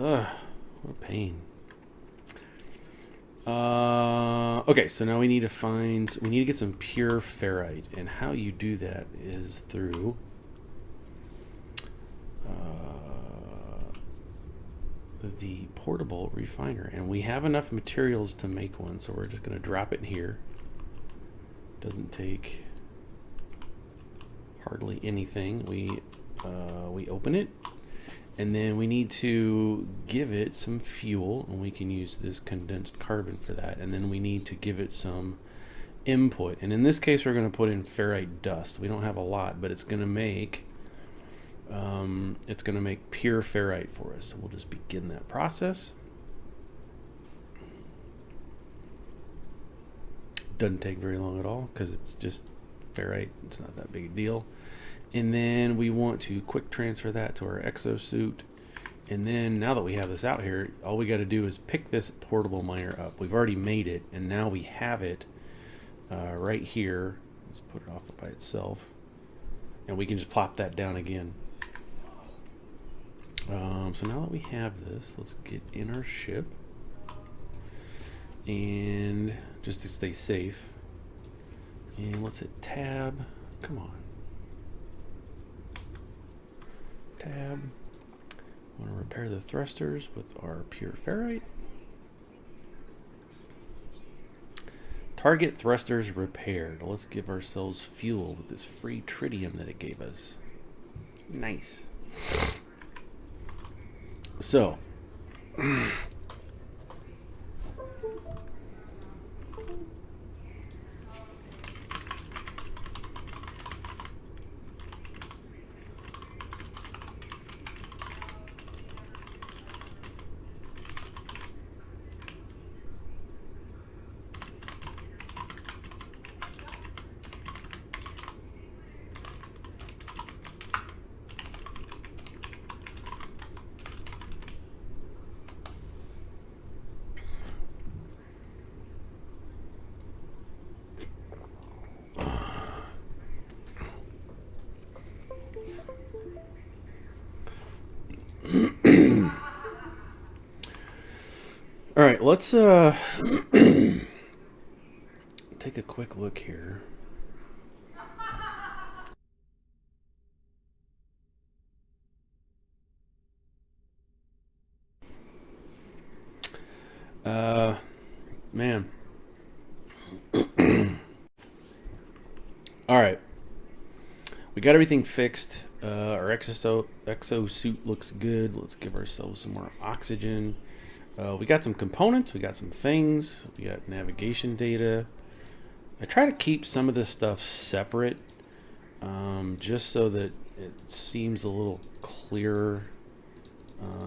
Ugh, what a pain. Okay, so now we need to get some pure ferrite, and how you do that is through the portable refiner, and we have enough materials to make one, so we're just going to drop it in here. Doesn't take hardly anything. We open it, and then we need to give it some fuel, and we can use this condensed carbon for that. And then we need to give it some input, and in this case we're going to put in ferrite dust. We don't have a lot, but it's going to make pure ferrite for us. So we'll just begin that process. Doesn't take very long at all because it's just ferrite. It's not that big a deal. And then we want to quick transfer that to our exosuit. And then now that we have this out here, all we got to do is pick this portable miner up. We've already made it, and now we have it right here. Let's put it off by itself, and we can just plop that down again. So now that we have this, let's get in our ship, and just to stay safe, and let's hit tab. Come on, tab. I want to repair the thrusters with our pure ferrite. Target thrusters repaired. Let's give ourselves fuel with this free tritium that it gave us. Nice. So, all right, let's take a quick look here. Man. All right. We got everything fixed. Our exosuit looks good. Let's give ourselves some more oxygen. We got some components. We got some things. We got navigation data. I try to keep some of this stuff separate, just so that it seems a little clearer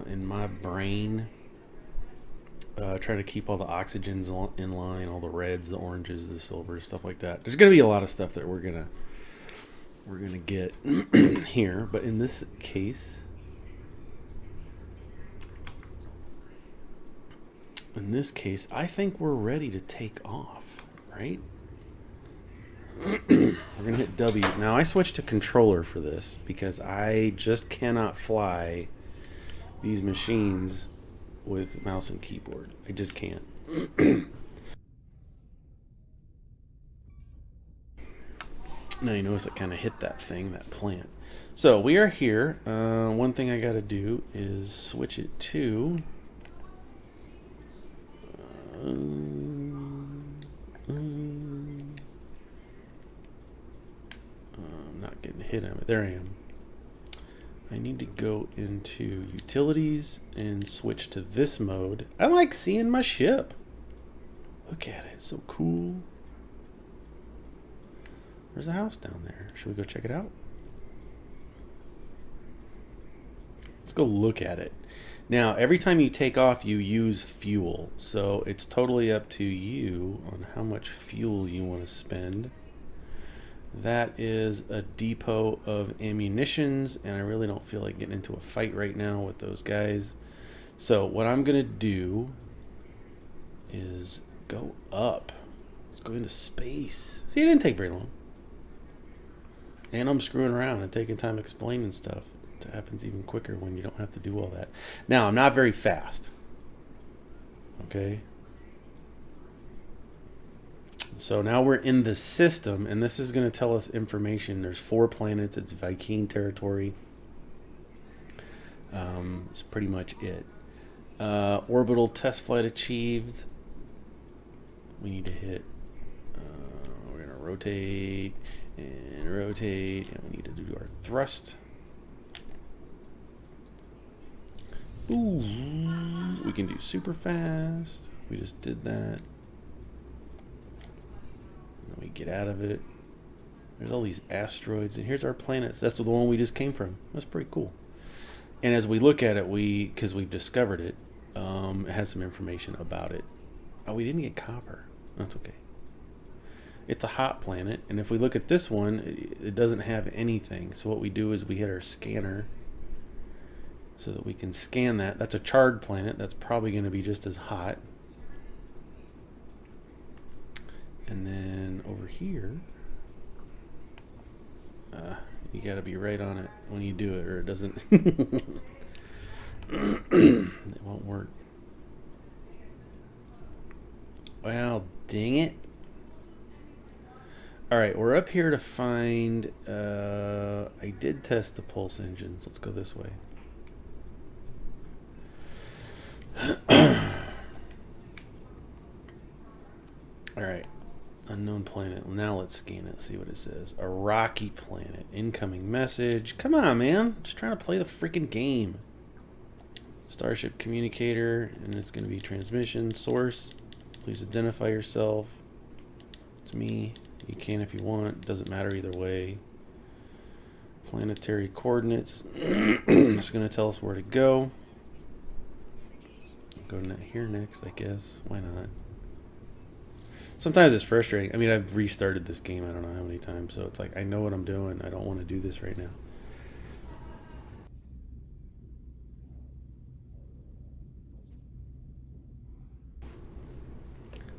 in my brain. Try to keep all the oxygens in line, all the reds, the oranges, the silvers, stuff like that. There's gonna be a lot of stuff that we're gonna get here, but in this case, I think we're ready to take off, right? We're gonna hit W. Now I switched to controller for this because I just cannot fly these machines with mouse and keyboard. I just can't. Now you notice I kind of hit that thing, that plant. So we are here. One thing I got to do is switch it to I'm not getting hit on it. There I am. I need to go into utilities and switch to this mode. I like seeing my ship. Look at it, it's so cool. There's a house down there. Should we go check it out? Let's go look at it. Now, every time you take off, you use fuel. So it's totally up to you on how much fuel you want to spend. That is a depot of ammunitions, and I really don't feel like getting into a fight right now with those guys. So what I'm gonna do is go up. Let's go into space. See, it didn't take very long. And I'm screwing around and taking time explaining stuff. It happens even quicker when you don't have to do all that. Now, I'm not very fast. Okay. So now we're in the system, and this is going to tell us information. There's 4 planets. It's Viking territory. That's pretty much it. Orbital test flight achieved. We need to hit. We're going to rotate, and we need to do our thrust. Ooh, we can do super fast. We just did that. And we get out of it. There's all these asteroids, and here's our planets. That's the one we just came from. That's pretty cool. And as we look at it, because we've discovered it, it has some information about it. Oh, we didn't get copper. That's okay. It's a hot planet, and if we look at this one, it doesn't have anything. So what we do is we hit our scanner so that we can scan that. That's a charred planet. That's probably going to be just as hot. And then over here, you got to be right on it when you do it, or it doesn't. It won't work. Well, dang it. All right, we're up here to find. I did test the pulse engines. Let's go this way. All right, unknown planet. Now let's scan it, see what it says. A rocky planet. Incoming message. Come on, man. Just trying to play the freaking game. Starship communicator, and it's going to be transmission source. Please identify yourself. It's me. You can if you want. Doesn't matter either way. Planetary coordinates. It's going to tell us where to go. Go here next, I guess. Why not? Sometimes it's frustrating. I mean, I've restarted this game I don't know how many times, so it's like I know what I'm doing. I don't want to do this right now.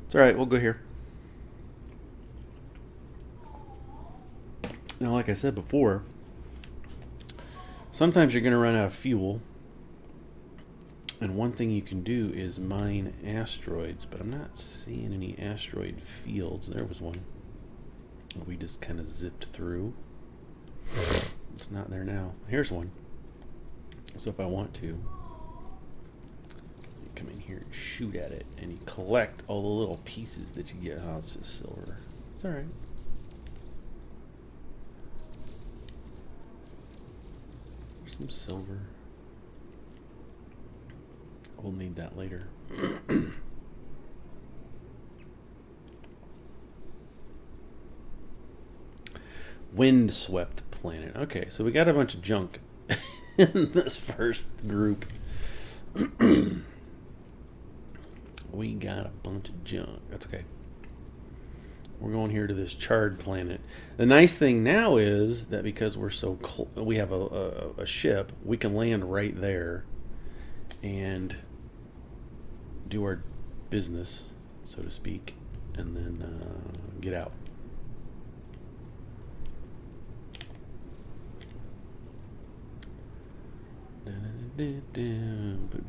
It's alright, we'll go here. Now, like I said before, sometimes you're going to run out of fuel. And one thing you can do is mine asteroids, but I'm not seeing any asteroid fields. There was one. We just kind of zipped through. It's not there now. Here's one. So if I want to, you come in here and shoot at it, and you collect all the little pieces that you get. Oh, it's just silver. It's alright. There's some silver. We'll need that later. Windswept planet. Okay, so we got a bunch of junk in this first group. We got a bunch of junk. That's okay. We're going here to this charred planet. The nice thing now is that because we're so we have a ship, we can land right there and do our business, so to speak, and then get out.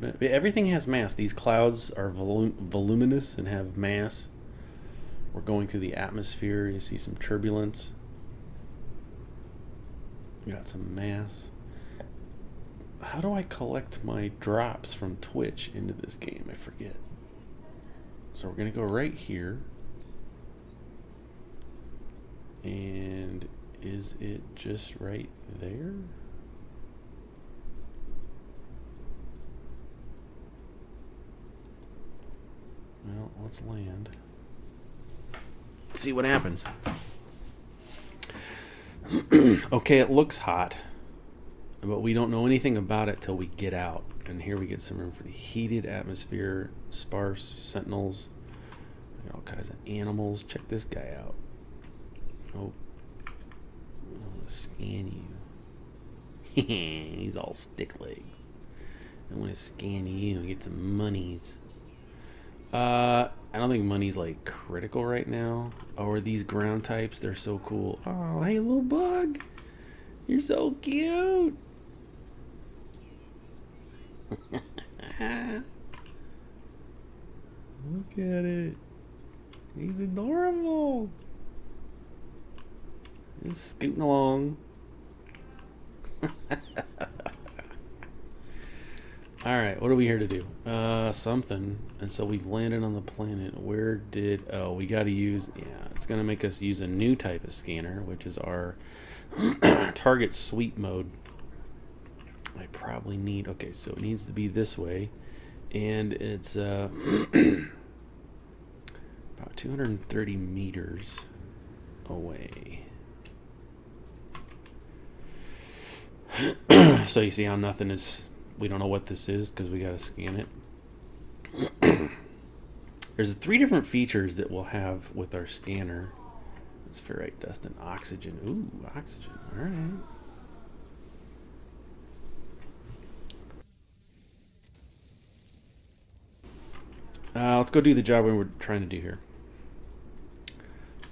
But everything has mass. These clouds are voluminous and have mass. We're going through the atmosphere. You see some turbulence. We got some mass. How do I collect my drops from Twitch into this game? I forget. So we're going to go right here. And is it just right there? Well, let's land. See what happens. Okay, it looks hot. But we don't know anything about it till we get out. And here we get some room for the heated atmosphere, sparse sentinels, all kinds of animals. Check this guy out. Oh, I want to scan you. He's all stick legs. I want to scan you and get some monies. I don't think money's like critical right now. Oh, are these ground types? They're so cool. Oh, hey, little bug. You're so cute. Look at it. He's adorable. Just scooting along. Alright, what are we here to do? Something. And so we've landed on the planet. Where did... Oh, we got to use... Yeah, it's going to make us use a new type of scanner, which is our target sweep mode. I probably need... Okay, so it needs to be this way. And it's about 230 meters away. So you see how nothing is... We don't know what this is because we got to scan it. There's 3 different features that we'll have with our scanner. It's ferrite dust and oxygen. Ooh, oxygen. All right. Let's go do the job we were trying to do here.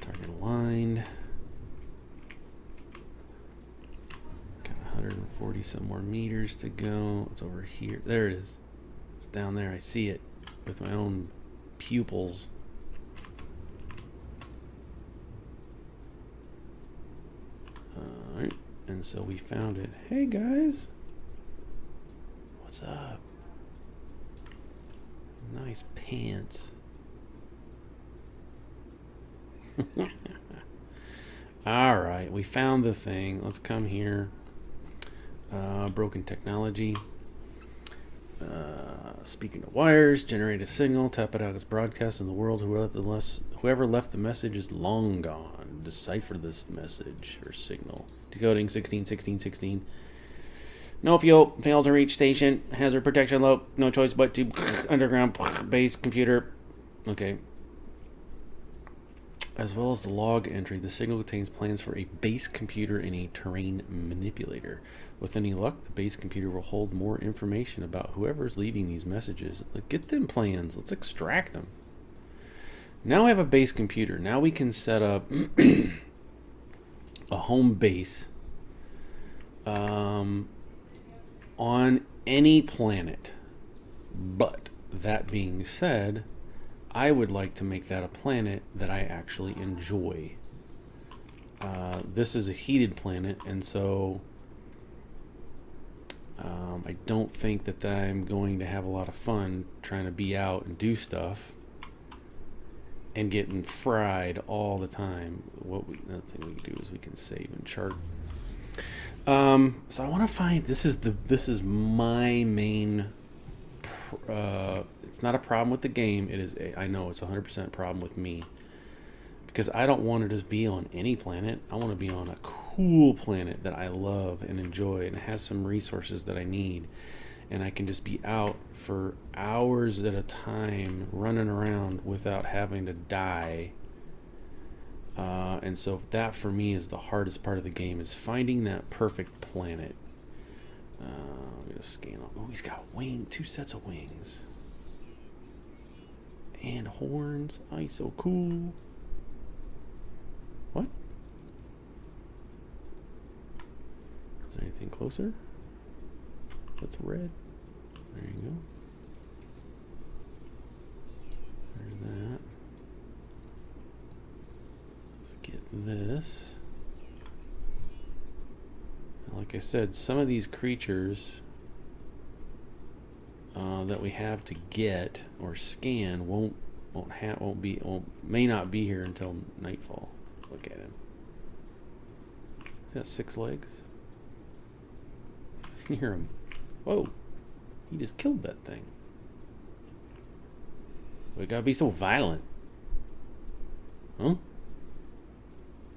Target aligned. Got 140 some more meters to go. It's over here. There it is. It's down there. I see it with my own pupils. Alright. And so we found it. Hey guys. What's up? Nice pants. Alright, we found the thing. Let's come here. Broken technology. Speaking of wires, generate a signal, tap it out as broadcast in the world. Whoever left the message is long gone. Decipher this message or signal. Decoding 16. No fuel, failed to reach station, hazard protection low, no choice but to underground base computer. Okay. As well as the log entry, the signal contains plans for a base computer and a terrain manipulator. With any luck, the base computer will hold more information about whoever's leaving these messages. Get them plans. Let's extract them. Now we have a base computer. Now we can set up a home base on any planet. But that being said, I would like to make that a planet that I actually enjoy. This is a heated planet, and so I don't think that I'm going to have a lot of fun trying to be out and do stuff and getting fried all the time. Another thing we can do is we can save and chart. So I want to find... This is my main... it's not a problem with the game. It is. I know it's 100% problem with me, because I don't want to just be on any planet. I want to be on a cool planet that I love and enjoy and has some resources that I need, and I can just be out for hours at a time running around without having to die. And so that for me is the hardest part of the game, is finding that perfect planet. I'm gonna scan on. Oh, he's got 2 sets of wings and horns. Oh, he's so cool. What? Is there anything closer? That's red. There you go. There's that. Let's get this. Like I said, some of these creatures that we have to get or scan may not be here until nightfall. Look at him. He's got 6 legs. You hear him? Whoa! He just killed that thing. We gotta be so violent, huh?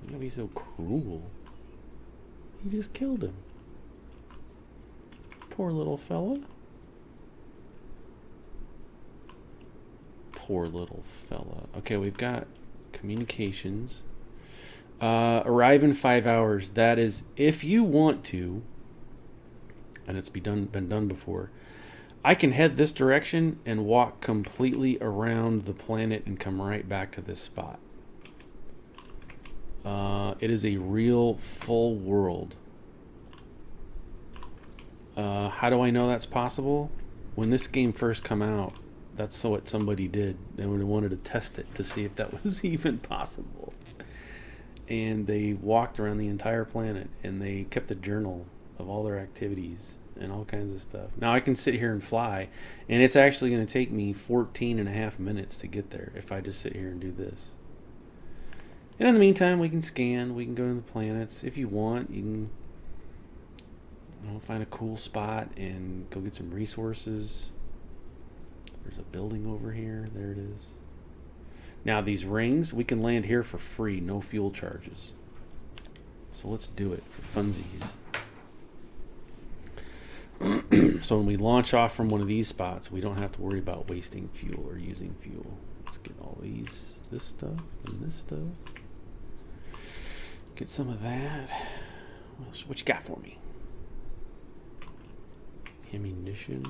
We gotta be so cruel. He just killed him. Poor little fella. Poor little fella. Okay, we've got communications. Arrive in 5 hours. That is, if you want to, and it's been done before, I can head this direction and walk completely around the planet and come right back to this spot. It is a real full world. How do I know that's possible? when this game first come out, that's what somebody did. They wanted to test it to see if that was even possible. And they walked around the entire planet and they kept a journal of all their activities and all kinds of stuff. Now I can sit here and fly, and it's actually going to take me 14 and a half minutes to get there if I just sit here and do this. And in the meantime, we can scan, we can go to the planets. If you want, you can find a cool spot and go get some resources. There's a building over here. There it is. Now these rings, we can land here for free, no fuel charges. So let's do it for funsies. So when we launch off from one of these spots, we don't have to worry about wasting fuel or using fuel. Let's get all this stuff and this stuff. Get some of that. What you got for me? Ammunition.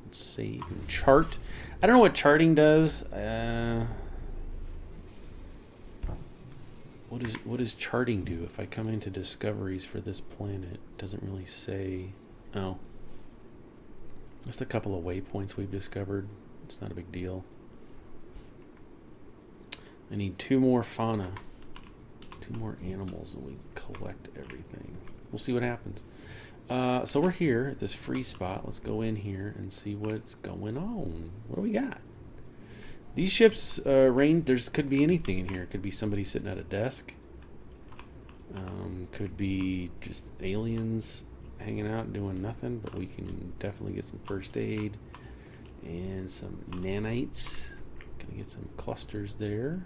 Let's save and chart. I don't know what charting does. What does charting do? If I come into discoveries for this planet, it doesn't really say. Oh, just a couple of waypoints we've discovered. It's not a big deal. I need 2 more fauna, 2 more animals, and we collect everything. We'll see what happens. So we're here at this free spot. Let's go in here and see what's going on. What do we got? These ships range. Could be anything in here. It could be somebody sitting at a desk. Could be just aliens hanging out doing nothing. But we can definitely get some first aid and some nanites. Gonna get some clusters there.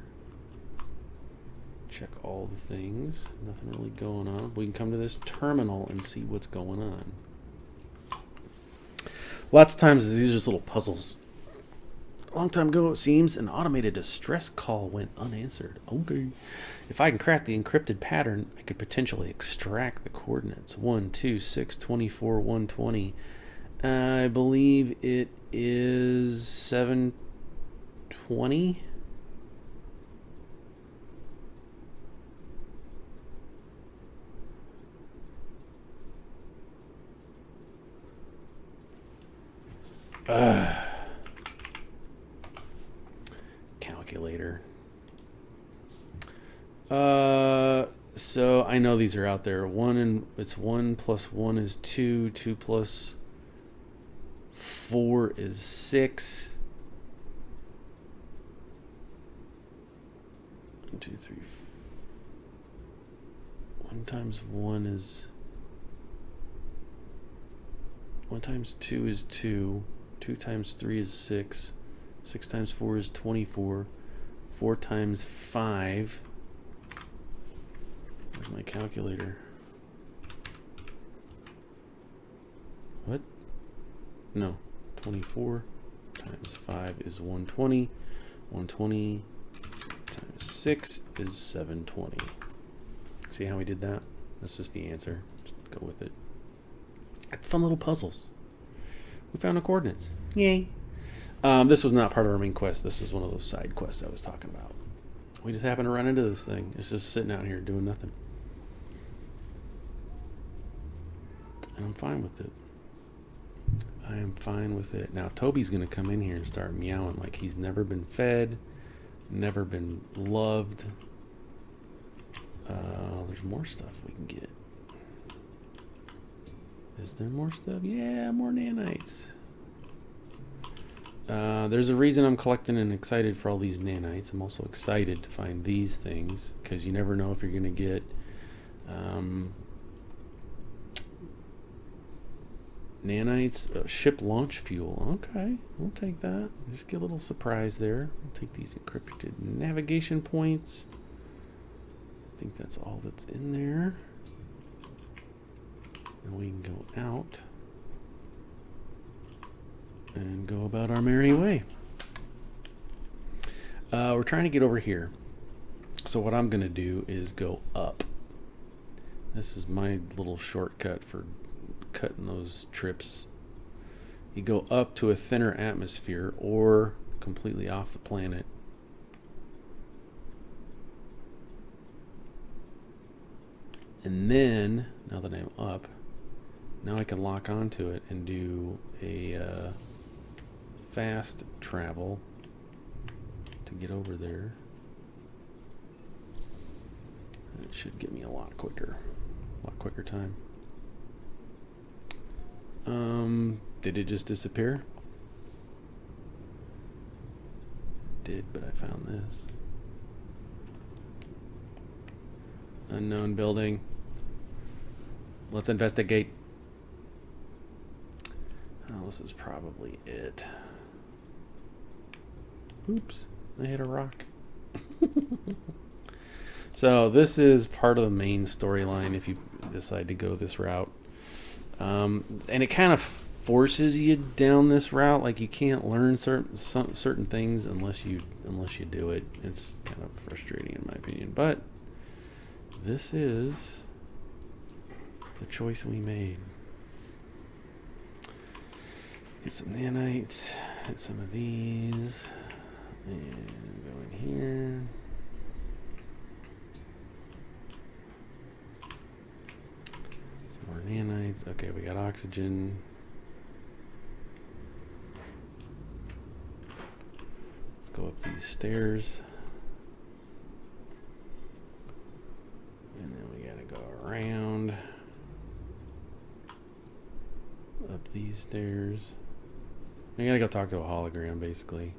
Check all the things. Nothing really going on. We can come to this terminal and see what's going on. Lots of times these are just little puzzles. A long time ago, it seems, an automated distress call went unanswered. Okay. If I can crack the encrypted pattern, I could potentially extract the coordinates. 1, 2, 6, 24, 120. I believe it is 720. Calculator. So I know these are out there. It's 1 plus 1 is 2. 2 plus 4 is 6. 1, 2, 3. 1 times 1 is 1 times 2 is 2. 2 times 3 is 6. 6 times 4 is 24. 4 times 5. Where's my calculator? What? No. 24 times 5 is 120. 120 times 6 is 720. See how we did that? That's just the answer. Just go with it. Fun little puzzles. We found the coordinates. Yay. This was not part of our main quest. This was one of those side quests I was talking about. We just happened to run into this thing. It's just sitting out here doing nothing. And I'm fine with it. I am fine with it. Now, Toby's going to come in here and start meowing like he's never been fed, never been loved. There's more stuff we can get. Is there more stuff? Yeah, more nanites. There's a reason I'm collecting and excited for all these nanites. I'm also excited to find these things because you never know if you're going to get nanites, ship launch fuel. Okay, we'll take that. Just get a little surprise there. We'll take these encrypted navigation points. I think that's all that's in there. And we can go out and go about our merry way. We're trying to get over here. So what I'm going to do is go up. This is my little shortcut for cutting those trips. You go up to a thinner atmosphere or completely off the planet. And then, now that I'm up, now I can lock onto it and do a fast travel to get over there. It should get me a lot quicker time. Did it just disappear? Did, but I found this. Unknown building. Let's investigate. Oh, this is probably it. Oops, I hit a rock. So this is part of the main storyline if you decide to go this route. And it kind of forces you down this route. Like, you can't learn certain things unless you do it. It's kind of frustrating in my opinion. But this is the choice we made. Get some nanites, hit some of these, and go in here. Some more nanites. Okay, we got oxygen. Let's go up these stairs. And then we gotta go around. Up these stairs. I gotta go talk to a hologram, basically.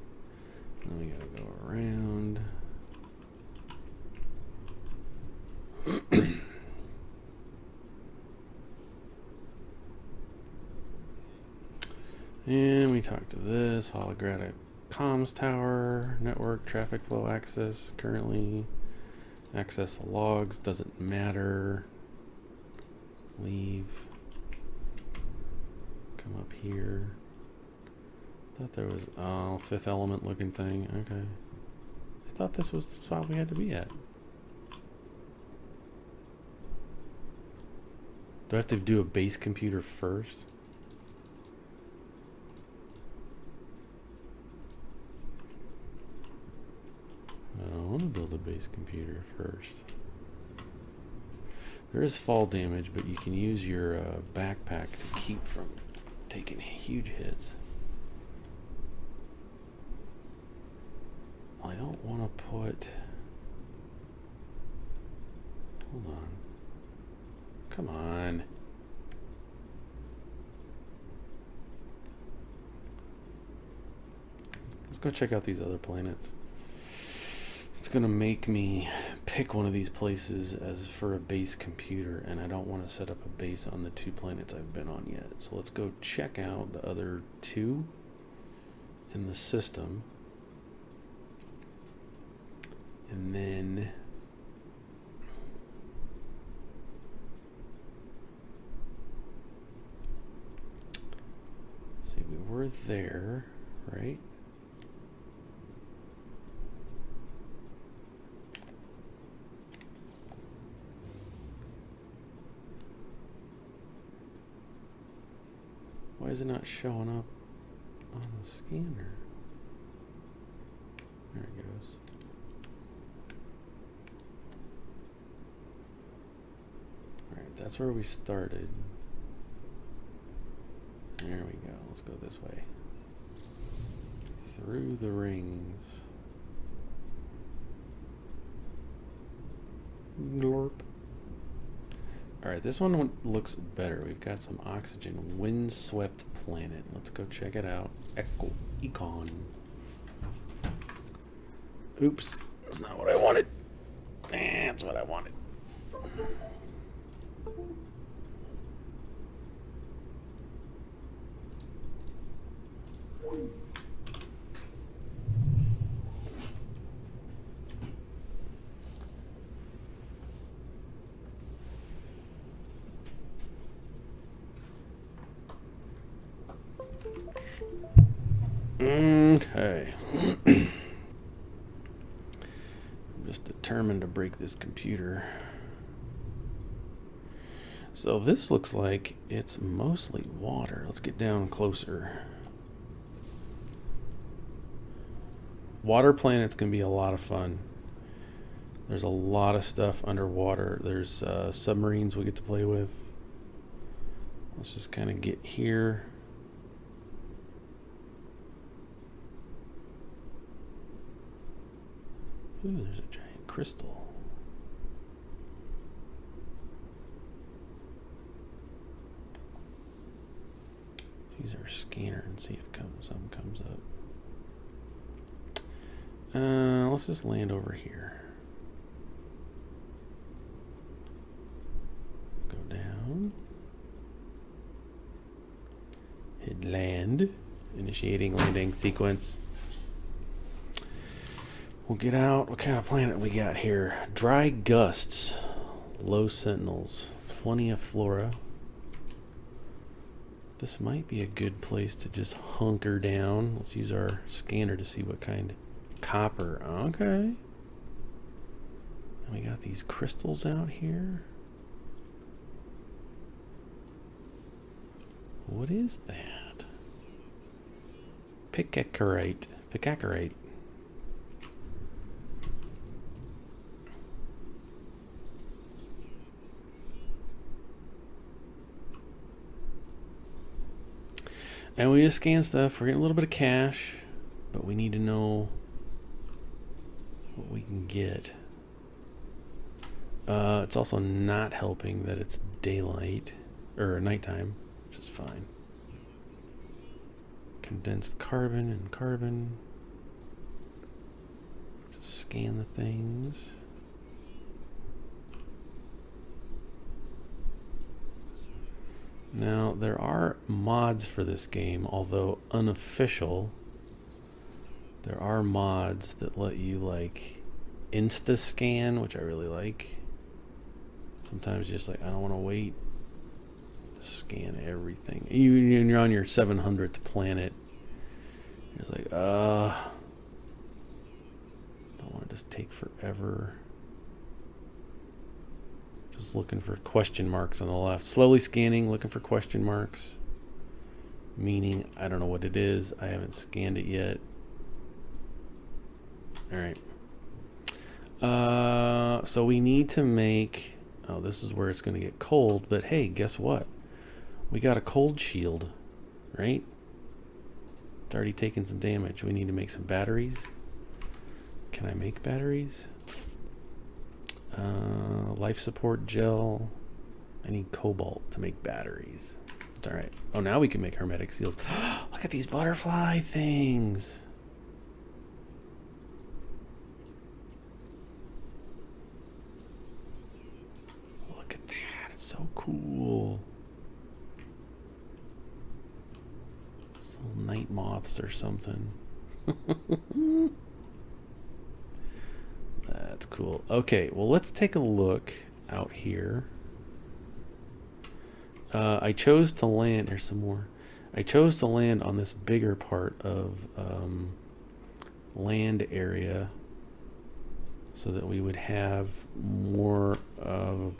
Then we gotta go around. And we talk to this holographic comms tower, network, traffic flow access, currently. Access the logs, doesn't matter. Leave. Come up here. Thought there was fifth element looking thing. Okay. I thought this was the spot we had to be at. Do I have to do a base computer first? I don't want to build a base computer first. There is fall damage, but you can use your backpack to keep from taking huge hits. I don't want to put... Hold on. Come on. Let's go check out these other planets. It's going to make me pick one of these places as for a base computer, and I don't want to set up a base on the 2 planets I've been on yet. So let's go check out the other 2 in the system. And then see, we were there, right? Why is it not showing up on the scanner? There it goes. Alright, that's where we started. There we go. Let's go this way. Through the rings. Glorp. Alright, this one looks better. We've got some oxygen. Windswept planet. Let's go check it out. Econ. Oops. That's not what I wanted. That's what I wanted. Okay. I'm just determined to break this computer. So this looks like it's mostly water. Let's get down closer. Water planets can be a lot of fun. There's a lot of stuff underwater. There's submarines we get to play with. Let's just kind of get here. Ooh, there's a giant crystal. Use our scanner and see if something comes up. Let's just land over here. Go down. Hit land. Initiating landing sequence. We'll get out. What kind of planet we got here? Dry gusts. Low sentinels. Plenty of flora. This might be a good place to just hunker down. Let's use our scanner to see what kind. Copper. Okay. And we got these crystals out here. What is that? Picacarite. Picacarite. And we just scan stuff. We're getting a little bit of cash, but we need to know what we can get. It's also not helping that it's daylight or nighttime, which is fine. Condensed carbon and carbon. Just scan the things. Now, there are mods for this game, although unofficial. There are mods that let you, like, insta-scan, which I really like. Sometimes just like, I don't want to wait. Just scan everything. And you're on your 700th planet. You're just like, don't want to just take forever. Just looking for question marks on the left. Slowly scanning, looking for question marks. Meaning, I don't know what it is. I haven't scanned it yet. Alright. So we need to make... Oh, this is where it's going to get cold. But hey, guess what? We got a cold shield. Right? It's already taken some damage. We need to make some batteries. Can I make batteries? Life support gel. I need cobalt to make batteries. It's alright. Oh, now we can make hermetic seals. Look at these butterfly things. Look at that. It's so cool. These little night moths or something. That's cool. Okay, well, let's take a look out here. I chose to land. There's some more. I chose to land on this bigger part of land area so that we would have more of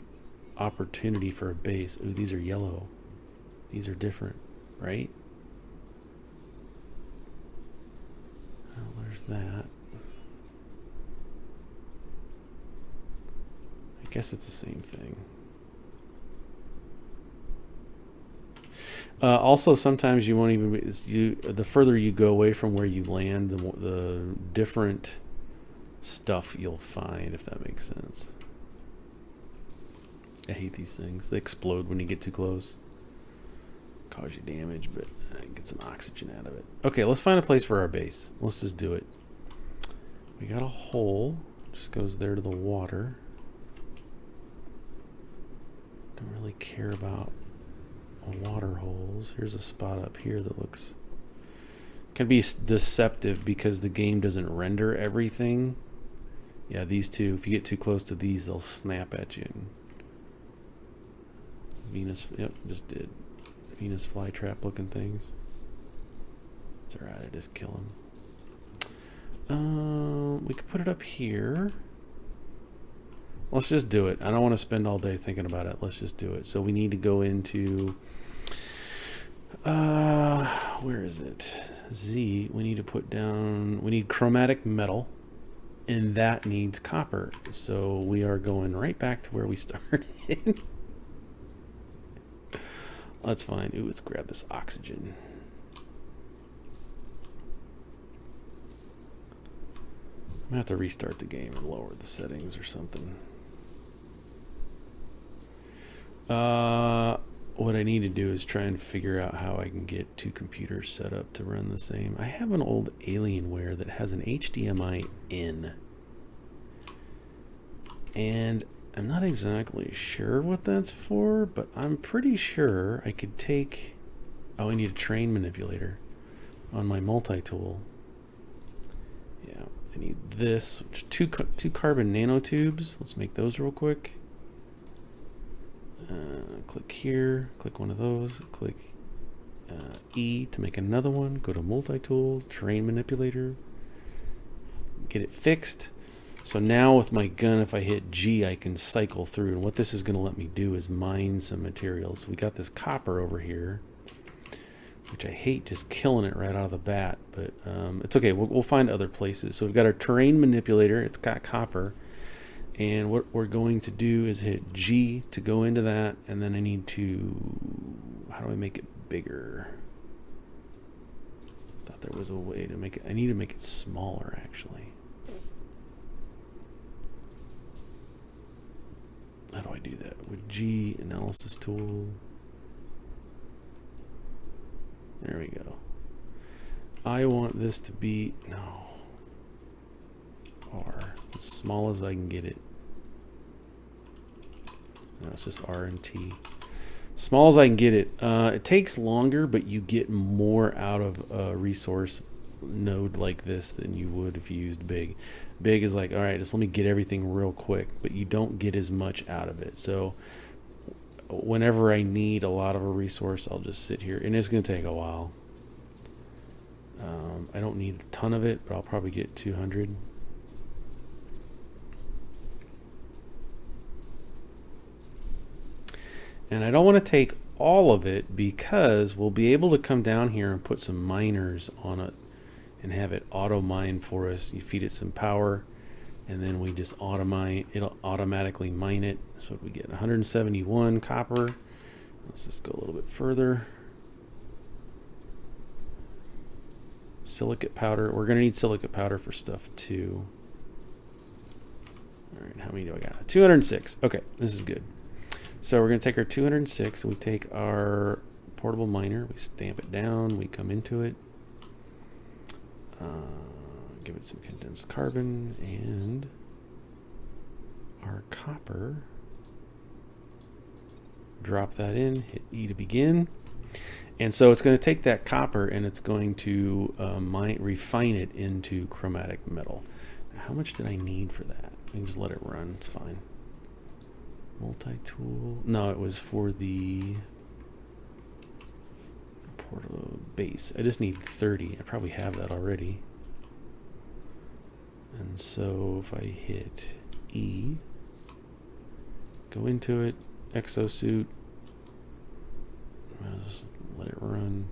opportunity for a base. Ooh, these are yellow. These are different, right? Oh, there's that. I guess it's the same thing. Also, sometimes you won't even the further you go away from where you land, the different stuff you'll find, if that makes sense. I hate these things. They explode when you get too close. Cause you damage, but get some oxygen out of it. Okay, let's find a place for our base. Let's just do it. We got a hole. Just goes there to the water. Don't really care about water holes. Here's a spot up here that looks can be deceptive because the game doesn't render everything. Yeah, these two, if you get too close to these, they'll snap at you. Venus, yep, just did. Venus flytrap looking things. It's alright, I just kill them. We could put it up here. Let's just do it. I don't want to spend all day thinking about it. Let's just do it. So we need to go into where is it? Z. We need to put down, we need chromatic metal, and that needs copper. So we are going right back to where we started. That's fine. Ooh, let's grab this oxygen. gonna have to restart the game and lower the settings or something. What I need to do is try and figure out how I can get two computers set up to run the same. I have an old Alienware that has an HDMI in. And I'm not exactly sure what that's for, but I'm pretty sure I could take... Oh, I need a train manipulator on my multi-tool. Yeah, I need this. Two carbon nanotubes. Let's make those real quick. Click here, click one of those, click E to make another one, go to multi-tool, train manipulator, get it fixed. So now with my gun, if I hit G, I can cycle through, and what this is going to let me do is mine some materials. We got this copper over here, which I hate just killing it right out of the bat, but it's okay, we'll find other places. So we've got our terrain manipulator, it's got copper. And what we're going to do is hit G to go into that, and then I need to, how do I make it bigger? Thought there was a way to make it, I need to make it smaller actually. How do I do that? With G, analysis tool. There we go. I want this to be, no, R, as small as I can get it. No, it's just R and T. Small as I can get it. It takes longer, but you get more out of a resource node like this than you would if you used big. Big is like, all right, just let me get everything real quick, but you don't get as much out of it. So whenever I need a lot of a resource, I'll just sit here, and it's going to take a while. I don't need a ton of it, but I'll probably get 200. And I don't want to take all of it because we'll be able to come down here and put some miners on it and have it auto mine for us. You feed it some power and then we just it'll automatically mine it. So we get 171 copper. Let's just go a little bit further. Silicate powder. We're going to need silicate powder for stuff too. All right, how many do I got? 206. Okay, this is good. So we're going to take our 206 and we take our portable miner, we stamp it down, we come into it, give it some condensed carbon and our copper, drop that in, hit E to begin. And so it's going to take that copper and it's going to refine it into chromatic metal. Now, how much did I need for that? I can just let it run, it's fine. Multi-tool. No, it was for the portable base. I just need 30. I probably have that already. And so if I hit E, go into it, exosuit, I'll just let it run.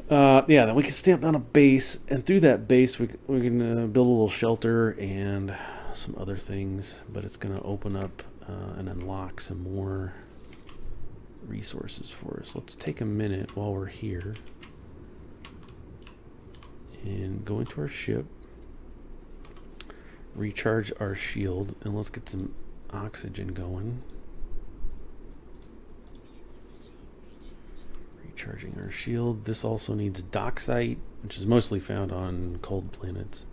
Yeah, then we can stamp down a base, and through that base we can build a little shelter and some other things, but it's going to open up and unlock some more resources for us. Let's take a minute while we're here and go into our ship, recharge our shield, and let's get some oxygen going. Recharging our shield. This also needs doxite, which is mostly found on cold planets.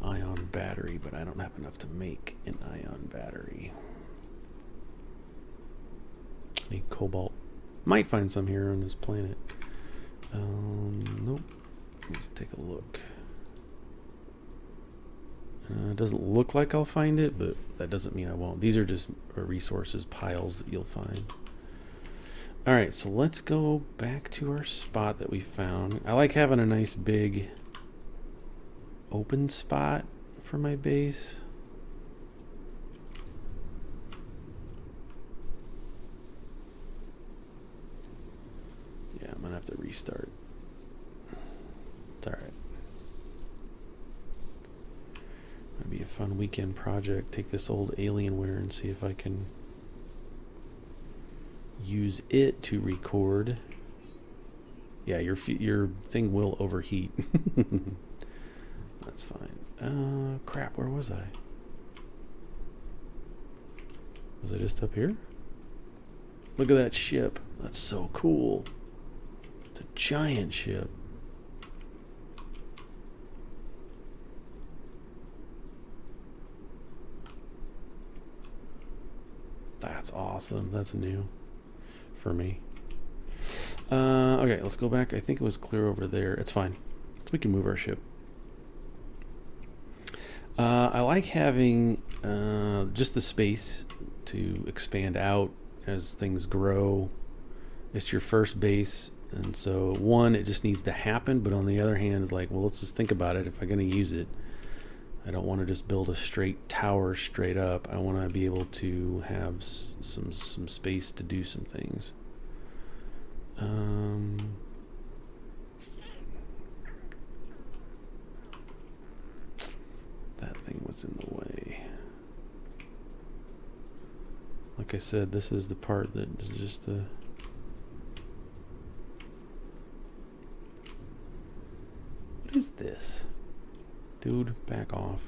Ion battery, but I don't have enough to make an ion battery. Need cobalt. Might find some here on this planet. Nope. Let's take a look. It doesn't look like I'll find it, but that doesn't mean I won't. These are just resources piles that you'll find. Alright, so let's go back to our spot that we found. I like having a nice big open spot for my base. Yeah, I'm gonna have to restart. It's alright. Might be a fun weekend project. Take this old Alienware and see if I can use it to record. Yeah, your thing will overheat. That's fine. Crap, where was I? Was I just up here? Look at that ship. That's so cool. It's a giant ship. That's awesome. That's new for me. Okay, let's go back. I think it was clear over there. It's fine. We can move our ship. I like having just the space to expand out as things grow. It's your first base, and so one, it just needs to happen, but on the other hand, it's like, well, let's just think about it. If I'm going to use it, I don't want to just build a straight tower straight up. I want to be able to have some space to do some things. That thing was in the way. Like I said, this is the part that is just the... What is this? Dude, back off.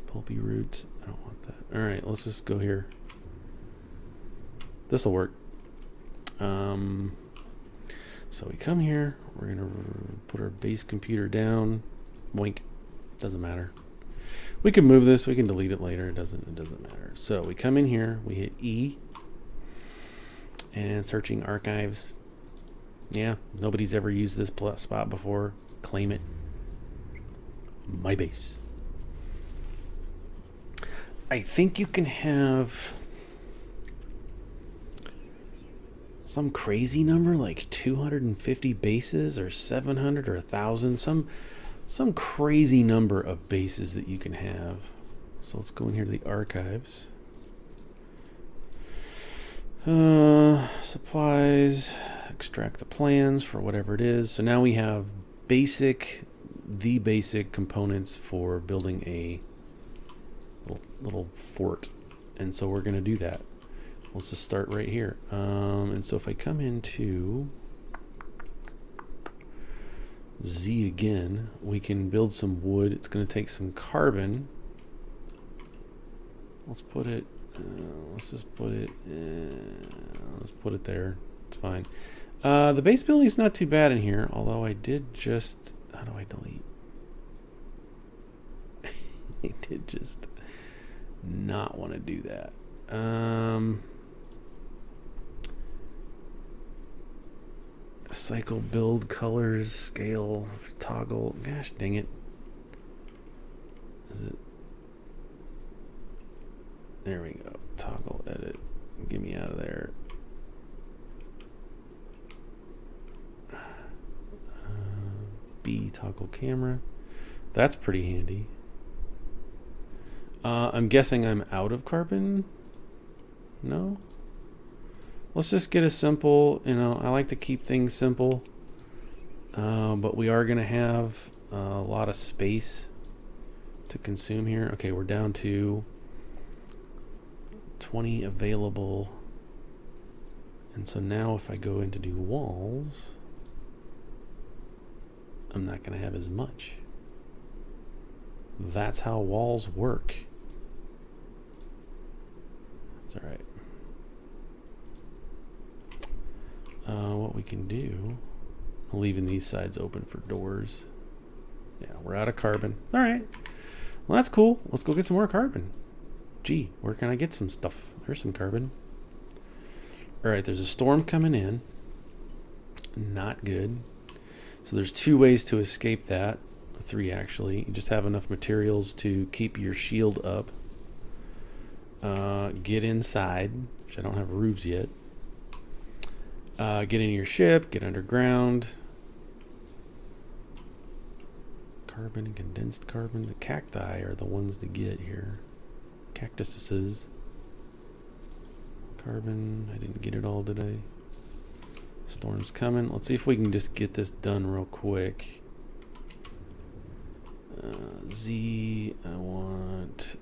Pulpy roots. I don't want that. Alright, let's just go here. This'll work. So we come here. We're going to put our base computer down. Boink. Doesn't matter. We can move this. We can delete it later. It doesn't matter. So we come in here. We hit E. And searching archives. Yeah, nobody's ever used this spot before. Claim it. My base. I think you can have some crazy number like 250 bases or 700 or 1,000. Some crazy number of bases that you can have. So let's go in here to the archives. Supplies. Extract the plans for whatever it is. So now we have the basic components for building a little fort. And so we're going to do that. Let's just start right here. And so if I come into Z again, we can build some wood. It's going to take some carbon. Let's put it, let's just put it, let's put it there. It's fine. The base building is not too bad in here, although I did just, how do I delete? I did just not want to do that. Cycle, build, colors, scale, toggle. Gosh dang it. Is it? There we go. Toggle, edit. Get me out of there. B, toggle camera. That's pretty handy. I'm guessing I'm out of carbon. No? Let's just get a simple, I like to keep things simple. But we are going to have a lot of space to consume here. Okay, we're down to 20 available. And so now if I go in to do walls, I'm not going to have as much. That's how walls work. It's all right. What we can do, I'm leaving these sides open for doors. Yeah, we're out of carbon. All right. Well, that's cool. Let's go get some more carbon. Gee, where can I get some stuff? There's some carbon. All right, there's a storm coming in. Not good. So there's 2 ways to escape that. 3 actually. You just have enough materials to keep your shield up. Get inside, which I don't have roofs yet. Get in your ship, get underground. Carbon and condensed carbon. The cacti are the ones to get here. Cactuses. Carbon. I didn't get it all today. Storm's coming. Let's see if we can just get this done real quick. Z. I want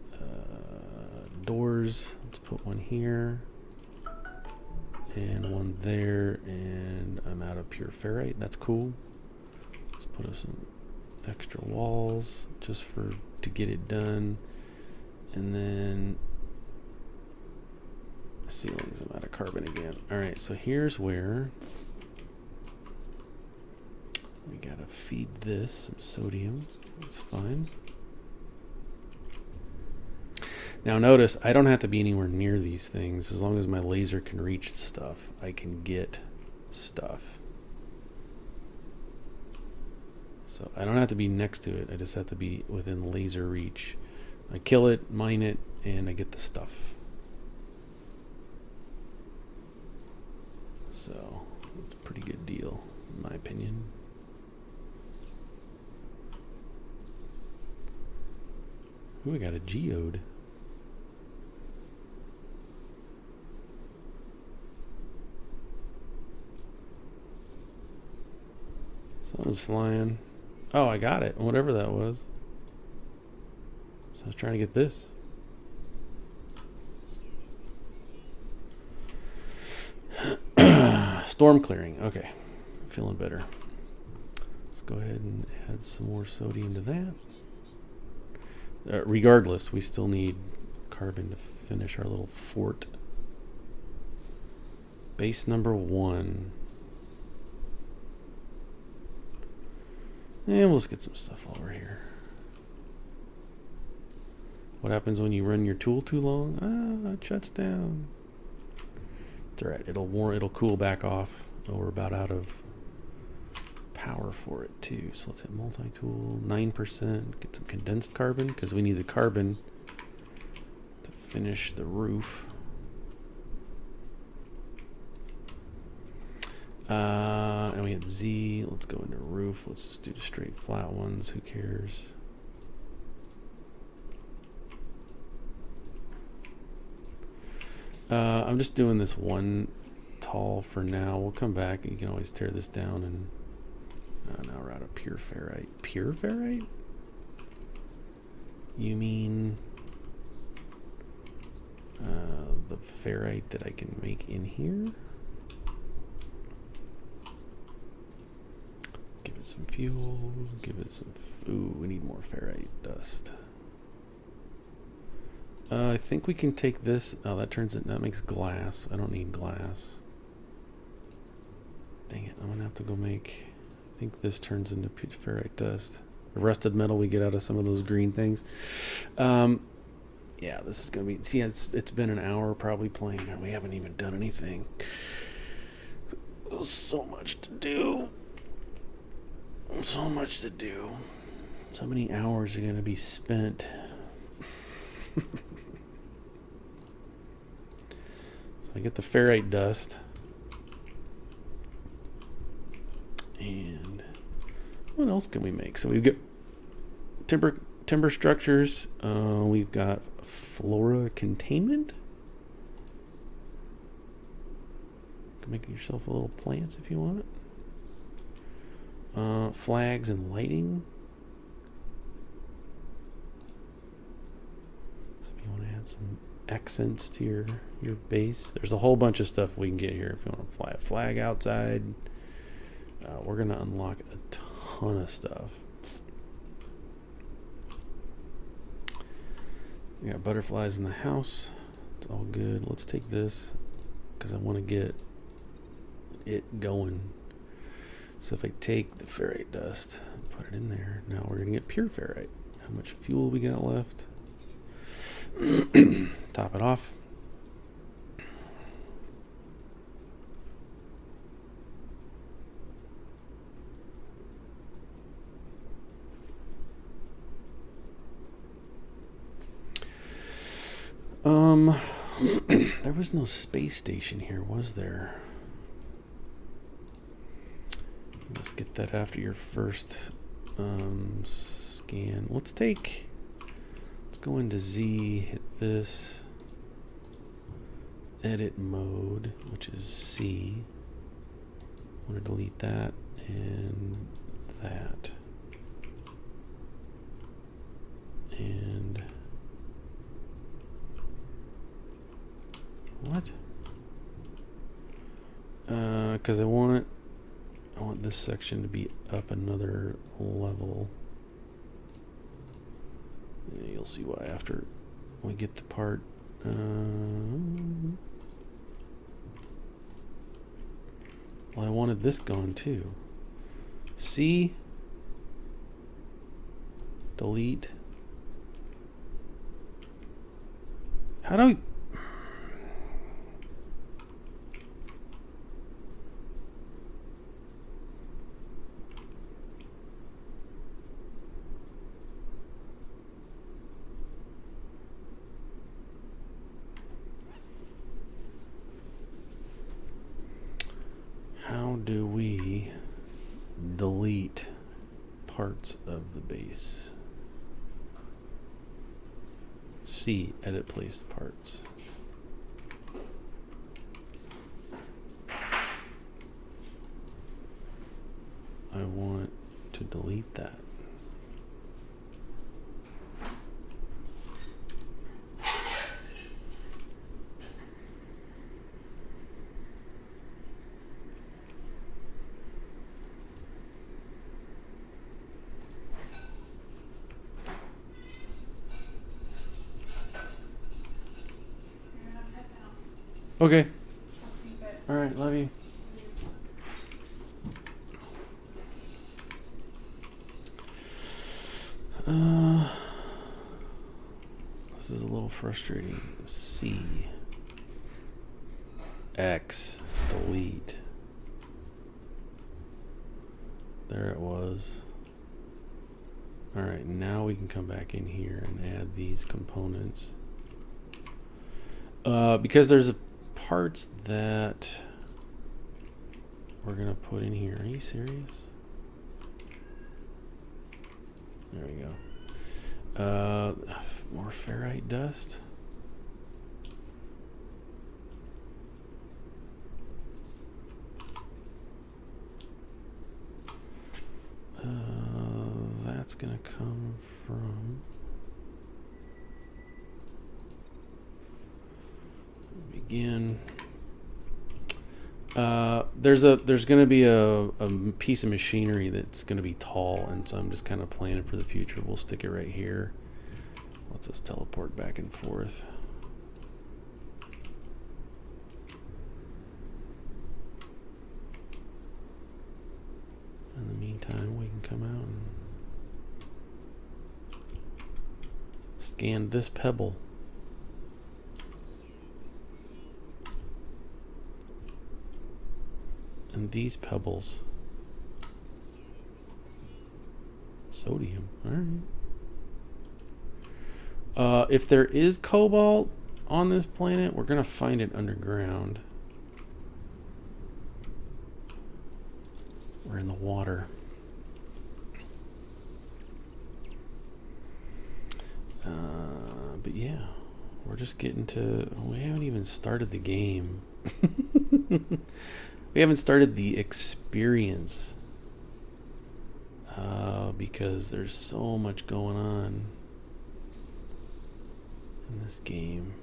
doors. Let's put one here. And one there. And I'm out of pure ferrite. That's cool. Let's put some extra walls just to get it done. And then ceilings, I'm out of carbon again. All right, so here's where we gotta feed this some sodium. That's fine. Now notice, I don't have to be anywhere near these things. As long as my laser can reach stuff, I can get stuff. So I don't have to be next to it. I just have to be within laser reach. I kill it, mine it, and I get the stuff. So it's a pretty good deal, in my opinion. Ooh, we got a geode. Something's flying. Oh, I got it. Whatever that was. So I was trying to get this. Storm clearing. Okay. Feeling better. Let's go ahead and add some more sodium to that. Regardless, we still need carbon to finish our little fort. Base number 1. And let's get some stuff over here. What happens when you run your tool too long? It shuts down. It's alright, it'll cool back off. Oh, we're about out of power for it too. So let's hit multi-tool, 9%, get some condensed carbon, because we need the carbon to finish the roof. And we hit Z. Let's go into roof. Let's just do the straight flat ones. Who cares? I'm just doing this one tall for now. We'll come back and you can always tear this down. And now we're out of pure ferrite. Pure ferrite? You mean the ferrite that I can make in here? Give it some fuel. Give it some food. We need more ferrite dust. I think we can take this. Oh, that makes glass. I don't need glass. Dang it, I'm gonna have to go make. I think this turns into ferrite dust. The rusted metal we get out of some of those green things. Yeah, this is gonna be. See, it's been an hour probably playing, and we haven't even done anything. So much to do. So much to do. So many hours are gonna be spent. I get the ferrite dust. And what else can we make? So we've got timber structures. We've got flora containment. You can make yourself a little plants if you want. Flags and lighting. So if you want to add some accents to your base, there's a whole bunch of stuff we can get here. If you want to fly a flag outside, we're gonna unlock a ton of stuff. We got butterflies in the house. It's all good. Let's take this because I want to get it going. So if I take the ferrite dust and put it in there, now we're gonna get pure ferrite. How much fuel we got left? Top it off. There was no space station here, was there? Let's get that after your first scan. Let's go into Z, hit this, edit mode, which is C. I want to delete that and that. And what? Because I want this section to be up another level. you'll see why after we get the part. Well, I wanted this gone too. C. Delete. How do we... How do we delete parts of the base? C, edit placed parts. I want to delete that. Okay. All right, love you. This is a little frustrating. C. X. Delete. There it was. All right, now we can come back in here and add these components. Because there's parts that we're gonna put in here. Are you serious? There we go. More ferrite dust. That's gonna come from begin. There's gonna be a piece of machinery that's gonna be tall, and so I'm just kind of planning for the future. We'll stick it right here. Let's just teleport back and forth. In the meantime, we can come out and scan this pebble. And these pebbles. Sodium. All right. If there is cobalt on this planet, we're going to find it underground. We're in the water. But yeah, we're just getting to... We haven't even started the game. We haven't started the experience. Because there's so much going on in this game.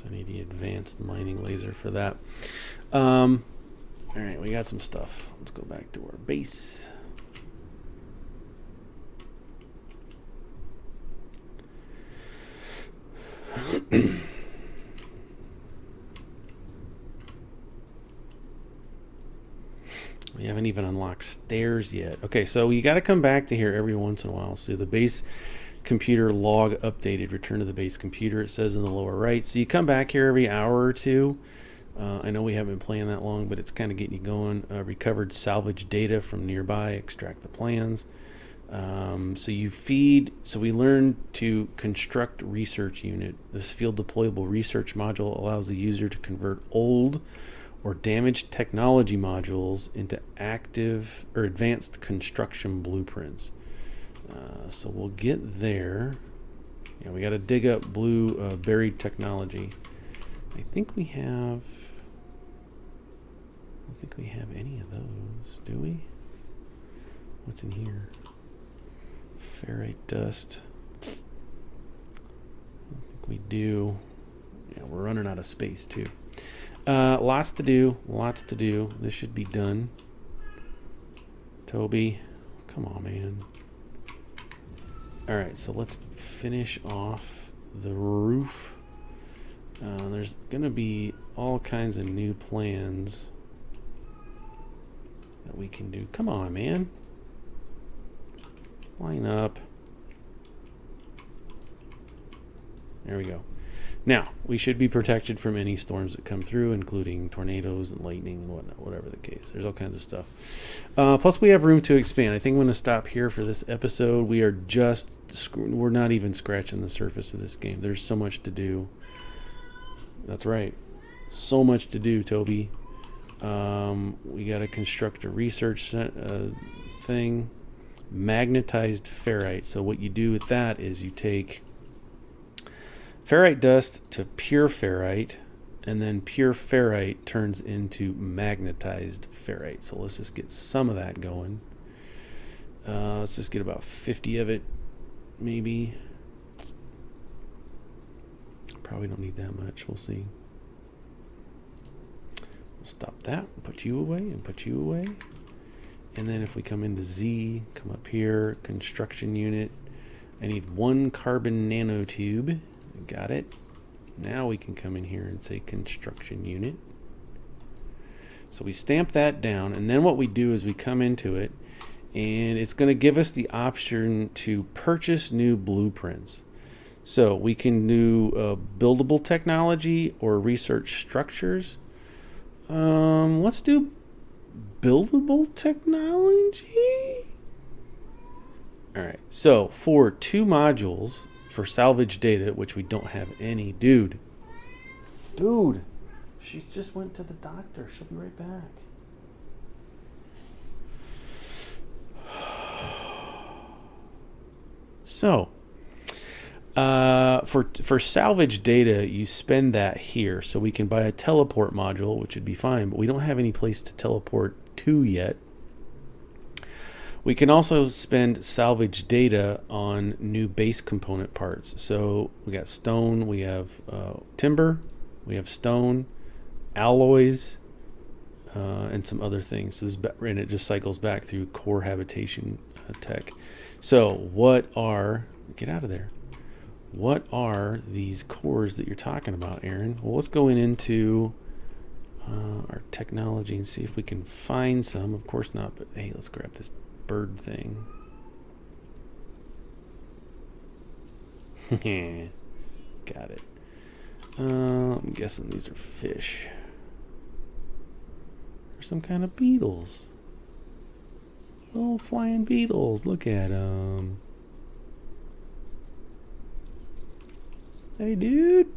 I need the advanced mining laser for that. All right, we got some stuff. Let's go back to our base. We haven't even unlocked stairs yet. Okay, so you got to come back to here every once in a while. See the base computer log updated, return to the base computer, it says in the lower right. So you come back here every hour or two. I know we haven't been playing that long, but it's kind of getting you going. Recovered salvage data from nearby, extract the plans. So you feed, so we learned to construct research unit. This field deployable research module allows the user to convert old or damaged technology modules into active or advanced construction blueprints. So we'll get there. Yeah, we got to dig up blue buried technology. I think we have. I don't think we have any of those. Do we? What's in here? Ferrite dust. I don't think we do. Yeah, we're running out of space too. Lots to do. Lots to do. This should be done. Toby, come on, man. All right, so let's finish off the roof. There's gonna be all kinds of new plans that we can do. Come on, man. Line up. There we go. Now, we should be protected from any storms that come through, including tornadoes and lightning and whatnot, whatever the case. There's all kinds of stuff. Plus, we have room to expand. I think I'm going to stop here for this episode. We're not even scratching the surface of this game. There's so much to do. That's right. So much to do, Toby. We got to construct a research thing. Magnetized ferrite. So what you do with that is you take ferrite dust to pure ferrite, and then pure ferrite turns into magnetized ferrite. So let's just get some of that going. Let's just get about 50 of it, maybe. Probably don't need that much. We'll see. We'll stop that, put you away, and put you away. And then if we come into Z, come up here, construction unit. I need 1 carbon nanotube. Got it. Now we can come in here and say construction unit. So we stamp that down, and then what we do is we come into it, and it's going to give us the option to purchase new blueprints. So we can do buildable technology or research structures. Let's do buildable technology. All right. So for 2 modules for salvage data, which we don't have any, dude, she just went to the doctor. She'll be right back. So, for salvage data, you spend that here. So we can buy a teleport module, which would be fine, but we don't have any place to teleport to yet. We can also spend salvage data on new base component parts. So we got stone, we have timber, we have stone, alloys, and some other things. And it just cycles back through core habitation tech. So get out of there. What are these cores that you're talking about, Aaron? Well, let's go into our technology and see if we can find some. Of course not, but hey, let's grab this bird thing. Got it. I'm guessing these are fish. Or some kind of beetles. Oh, flying beetles. Look at them. Hey, dude.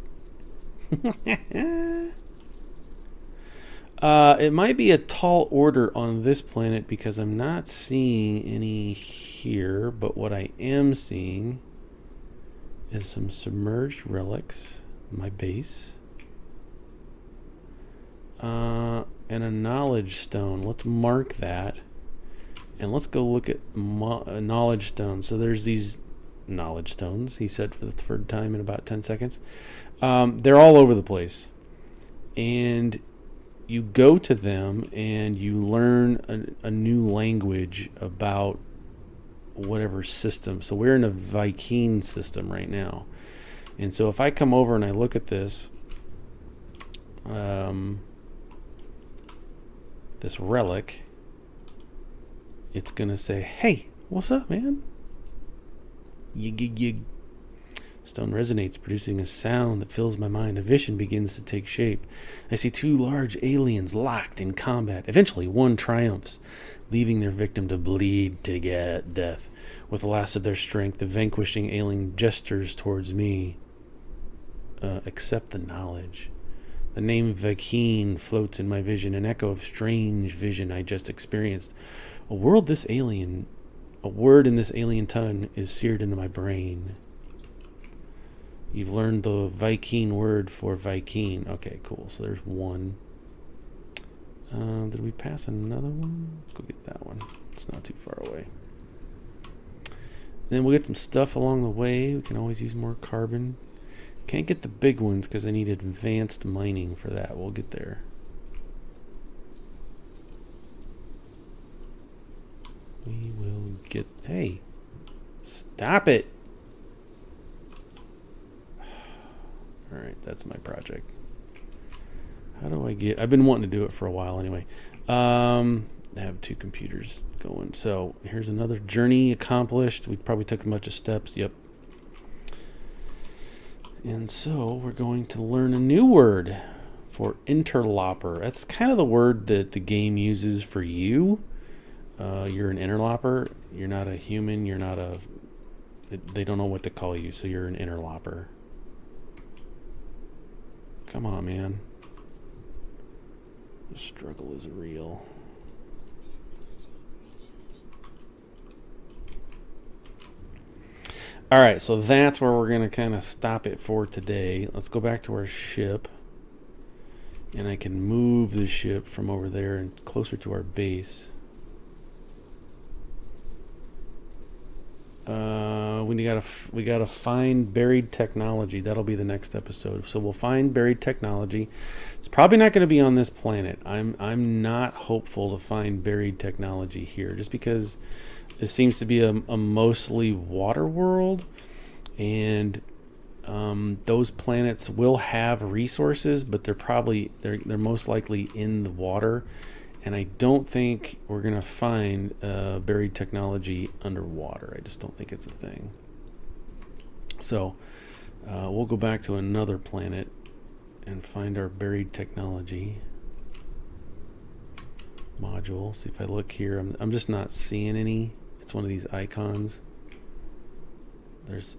It might be a tall order on this planet because I'm not seeing any here, but what I am seeing is some submerged relics in my base. And a knowledge stone. Let's mark that. And let's go look at a knowledge stone. So there's these knowledge stones, he said for the 3rd time in about 10 seconds. They're all over the place. And you go to them and you learn a new language about whatever system. So we're in a Viking system right now. And so if I come over and I look at this, this relic, it's going to say, hey, what's up, man? Yig. Stone resonates, producing a sound that fills my mind. A vision begins to take shape. I see 2 large aliens locked in combat. Eventually, one triumphs, leaving their victim to bleed to death. With the last of their strength, the vanquishing alien gestures towards me. Accept the knowledge. The name Vakeen floats in my vision, an echo of strange vision I just experienced. A word in this alien tongue is seared into my brain. You've learned the Viking word for Viking. Okay, cool. So there's one. Did we pass another one? Let's go get that one. It's not too far away. Then we'll get some stuff along the way. We can always use more carbon. Can't get the big ones because I need advanced mining for that. We'll get there. We will get... Hey! Stop it! Alright, that's my project. How do I get... I've been wanting to do it for a while anyway. I have 2 computers going. So here's another journey accomplished. We probably took a bunch of steps. Yep. And so we're going to learn a new word for interloper. That's kind of the word that the game uses for you. You're an interloper. You're not a human. You're not a... They don't know what to call you, so you're an interloper. Come on, man. The struggle is real. All right, so that's where we're going to kind of stop it for today. Let's go back to our ship. And I can move the ship from over there and closer to our base. We gotta find buried technology. That'll be the next episode. So we'll find buried technology. It's probably not going to be on this planet. I'm not hopeful to find buried technology here, just because it seems to be a mostly water world, and those planets will have resources, but they're most likely in the water. And I don't think we're going to find buried technology underwater. I just don't think it's a thing. So we'll go back to another planet and find our buried technology module. See if I look here. I'm just not seeing any. It's one of these icons. There's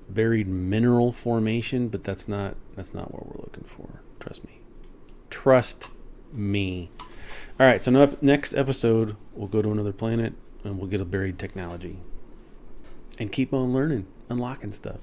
buried mineral formation, but that's not what we're looking for. Trust me. Trust me. All right, so next episode, we'll go to another planet, and we'll get a buried technology. And keep on learning, unlocking stuff.